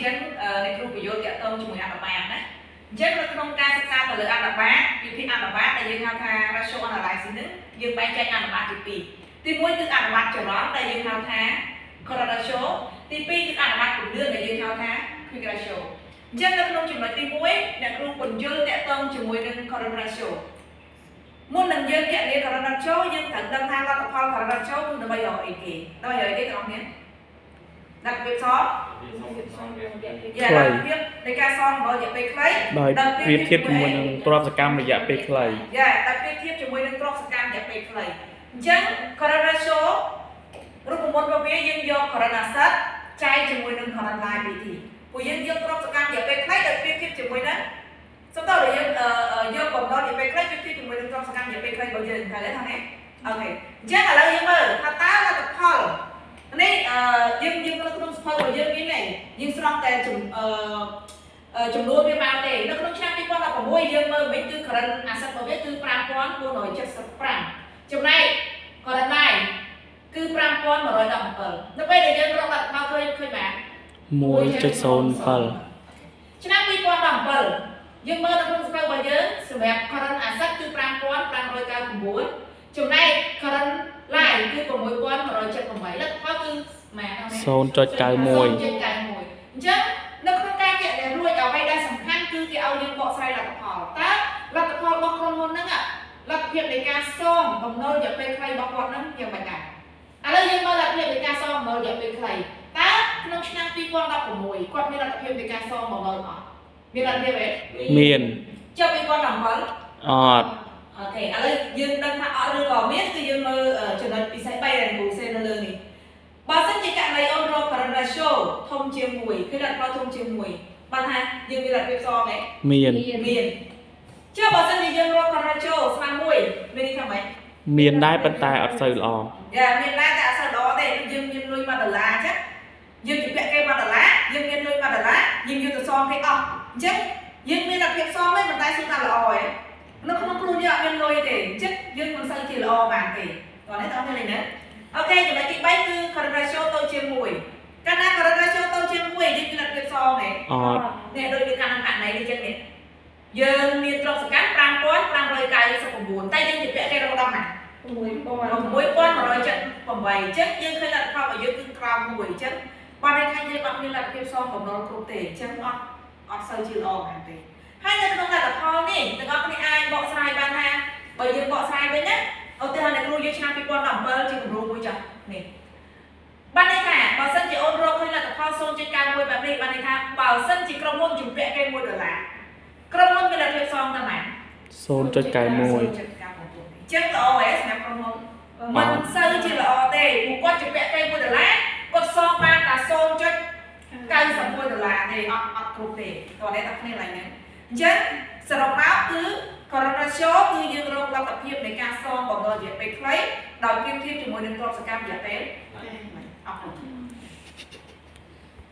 ចឹងនៃគ្រូប្រយោជន៍តាក់ទងជាមួយអនុបាលណាអញ្ចឹងនៅក្នុងការសិក្សាទៅលើអនុបាលវិធីអនុបាលដែលយើងហៅថា ratio analysis នេះយើងបែងចែកអនុបាលទី2ទី1គឺអនុបាលចរន្តដែលយើងហៅថា current ratio ទី2គឺអនុបាលពន្លឿនដែលយើងហៅថា quick ratio អញ្ចឹងនៅក្នុងចំណុចទី1អ្នកគ្រូពន្យល់តាក់ទងជាមួយនឹង current ratio មុននឹងយើងកណនា current ratio យើងត្រូវដឹងថាលទ្ធផល current ratio គឺដើម្បីរកអីគេដើម្បីរកអីគេទាំងអស់គ្នាដាក់វាសយ៉ាដាក់វានៃការសងរយៈពេលខ្លីដោយប្រៀបធៀបជាមួយនឹងទ្រព្យសកម្មរយៈពេលខ្លីយ៉ាដាក់ប្រៀបធៀបជាមួយនឹងទ្រព្យសកម្មរយៈពេលខ្លីអញ្ចឹង current ratio រូបមន្តរបស់វាយើងយក current asset ចែកជាមួយនឹង current liability ពួកយើងយកទ្រព្យសកម្មរយៈពេលខ្លីដោយប្រៀបធៀបជាមួយនឹងសំដៅដែលយើងយកបំណុលរយៈពេលខ្លីប្រៀបធៀបជាមួយនឹងទ្រព្យសកម្មរយៈពេលខ្លីរបស់យើងត្រូវទេថានេះអូខេអញ្ចឹងឥឡូវយើងមើលថាតើលទ្ធផលនេះយើងនៅក្នុងសភៅរបស់យើងមានទេយើងស្រង់តែចំនួនវាមកទេនៅក្នុងឆ្នាំ2016យើងមើលវិញគឺ current asset របស់វាគឺ 5475 ចំណែក current liability គឺ 5117នៅពេលដែលយើងរកលទ្ធផលឃើញបាន 1.07 ឆ្នាំ2017យើងមើលនៅក្នុងសភៅរបស់យើងសម្រាប់ current asset គឺ 5599 ចំណែក current liability គឺ 6178 លទ្ធផលគឺម៉ាន 0.91 អញ្ចឹងនៅក្នុងការគណនារួចអ្វីដែលសំខាន់គឺគេឲ្យយើងបកស្រាយលទ្ធផលតើលទ្ធផលរបស់ក្រុមហ៊ុនហ្នឹងលទ្ធភាពនៃការសងបំណុលរយៈពេលខ្លីរបស់គាត់ហ្នឹងយ៉ាងម៉េចដែរឥឡូវយើងមើលលទ្ធភាពនៃការសងបំណុលរយៈពេលខ្លីតើក្នុងឆ្នាំ2016គាត់មានលទ្ធភាពនៃការសងបំណុលអត់មានលទ្ធភាពទេមានចុះ2017អត់អូខេឥឡូវយើងដឹងថាអត់ឬក៏មានគឺយើងមើលចំណុចពិសេស3ដែលគ្រូសេនៅលើនេះបើសិនជាករណីអូនរក current ratio ធំជាង1គឺលទ្ធផលធំជាង1បានថាយើងមានលទ្ធភាពសងទេមានចុះបើសិនជាយើងរក current ratio ស្មើ1មានន័យថាម៉េចមានដែរប៉ុន្តែអត់សូវល្អយ៉ាមានដែរតែអត់សូវល្អទេយើងមានលុយ$1អញ្ចឹងយើងជពាក់គេ$1យើងមានលុយ$1យើងយកទៅសងគេអស់អញ្ចឹងយើងមានលទ្ធភាពសងទេប៉ុន្តែគឺថាល្អឯងនៅក្នុងខ្លួនយើងអត់មានលុយទេអញ្ចឹងយើងមិនសូវជាល្អបានទេតោះនេះតោះនេះណាអូខេចំណុចទី3គឺ current ratio តូចជាង1កាលណា current ratio តូចជាង1យើងមានលទ្ធភាពសងទេអត់នេះដូចវាកាន់ករណីនេះចឹងនេះយើងមានទ្រព្យសកម្ម5599តែយើងជពាក់គេរកដល់ណា6178អញ្ចឹងយើងឃើញលទ្ធផលរបស់យើងគឺក្រោម1អញ្ចឹងបើន័យថាយើងអត់មានលទ្ធភាពសងបំណុលគ្រប់ទេអញ្ចឹងអត់សូវជាល្អបានទេហើយនៅក្នុងលទ្ធផលនេះទាំងអស់គ្នាអាចបកស្រាយបានថាបើយើងបកស្រាយវិញណាឧទាហរណ៍អ្នកគ្រូយើងឆ្នាំ2017ជាគម្រោងមួយចាស់នេះបានន័យថាបើសិនជាអូនរកឃើញលទ្ធផល 0.91 បែបនេះបានន័យថាបើសិនជាក្រុមហ៊ុនជំពាក់គេ$1ក្រុមហ៊ុនមានលទ្ធភាពសងតែប៉ុន្មាន 0.91 អញ្ចឹងល្អហ៎សម្រាប់ក្រុមហ៊ុនមិនសូវជាល្អទេព្រោះគាត់ជំពាក់គេ$1គាត់សងបានតែ $0.91 ទេអត់គ្រប់ទេតោះនេះតែគ្នាឡើងហ្នឹងអញ្ចឹងសរុបមកគឺ current ratio គឺយើងរកលទ្ធភាពនៃការសងបំណុលរយៈពេលខ្លីដោយប្រៀបធៀបជាមួយនឹងទ្រព្យសកម្មរយៈពេលអត់